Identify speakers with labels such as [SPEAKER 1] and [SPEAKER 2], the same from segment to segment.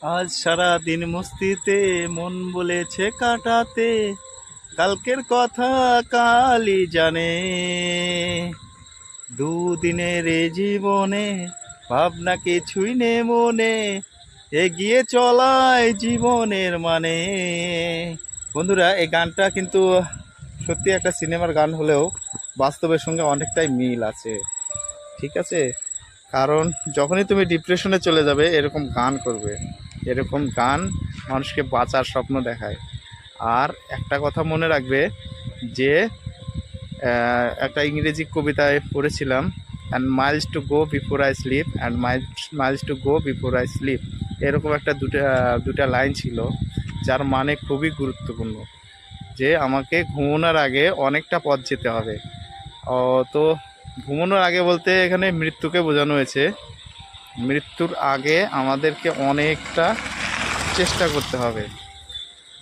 [SPEAKER 1] আজ সারা দিন মস্তিতে মন বলেছে কাটাতে, কালকের কথা কালই জানে। দুদিনের এ জীবনে ভাবনা কিছুই নে মনে, এগিয়ে চলাই জীবনের মানে। বন্ধুরা, এই গানটা কিন্তু সত্যি একটা সিনেমার গান হলেও বাস্তবের সঙ্গে অনেকটাই মিল আছে। ঠিক আছে, কারণ যখনই তুমি ডিপ্রেশনে চলে যাবে এরকম গান করবে, এরকম গান মানুষকে বাঁচার স্বপ্ন দেখায়। আর একটা কথা মনে রাখবে যে একটা ইংরেজি কবিতায় পড়েছিলাম, and Miles to go before I sleep, and Miles to go before I sleep, এরকম একটা দুটা লাইন ছিল, যার মানে খুবই গুরুত্বপূর্ণ, যে আমাকে ঘুমানোর আগে অনেকটা পথ যেতে হবে। তো ঘুমানোর আগে বলতে এখানে মৃত্যুকে বোঝানো হয়েছে। মৃত্যুর আগে আমাদেরকে অনেকটা চেষ্টা করতে হবে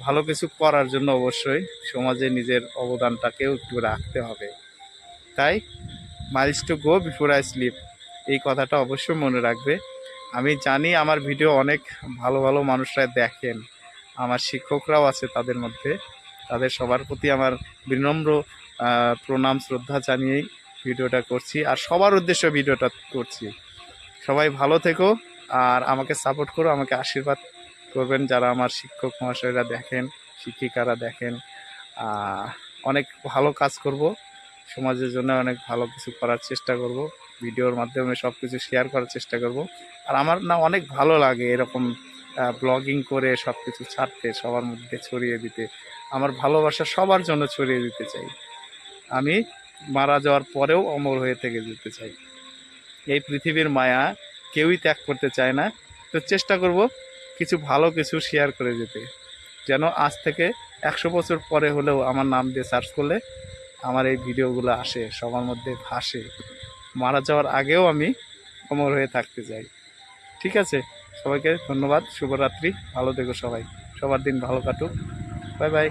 [SPEAKER 1] ভালো কিছু করার জন্য। অবশ্যই সমাজে নিজের অবদানটাকেও একটু রাখতে হবে। তাই Miles to go before I sleep, এই কথাটা অবশ্যই মনে রাখবে। আমি জানি আমার ভিডিও অনেক ভালো ভালো মানুষরা দেখেন, আমার শিক্ষকরাও আছে তাদের মধ্যে। তাদের সবার প্রতি আমার বিনম্র প্রণাম শ্রদ্ধা জানিয়েই ভিডিওটা করছি, আর সবার উদ্দেশ্যে ভিডিওটা করছি। সবাই ভালো থেকো, আর আমাকে সাপোর্ট করো, আমাকে আশীর্বাদ করবেন যারা আমার শিক্ষক মহাশয়রা দেখেন, শিক্ষিকারা দেখেন। অনেক ভালো কাজ করব, সমাজের জন্য অনেক ভালো কিছু করার চেষ্টা করব, ভিডিওর মাধ্যমে সব কিছু শেয়ার করার চেষ্টা করব। আর আমার না অনেক ভালো লাগে এরকম ব্লগিং করে সব কিছু ছাড়তে, সবার মধ্যে ছড়িয়ে দিতে। আমার ভালোবাসা সবার জন্য ছড়িয়ে দিতে চাই। আমি মারা যাওয়ার পরেও অমর হয়ে থেকে যেতে চাই। এই পৃথিবীর মায়া কেউই ত্যাগ করতে চায় না। তো চেষ্টা করব কিছু ভালো কিছু শেয়ার করে যেতে, যেন আজ থেকে 100 বছর পরে হলেও আমার নাম দিয়ে সার্চ করলে আমার এই ভিডিওগুলো আসে, সবার মধ্যে ভাসে। মারা যাওয়ার আগেও আমি অমর হয়ে থাকতে চাই। ঠিক আছে, সবাইকে ধন্যবাদ, শুভরাত্রি, ভালো থেকো সবাই, সবার দিন ভালো কাটুক, বাই বাই।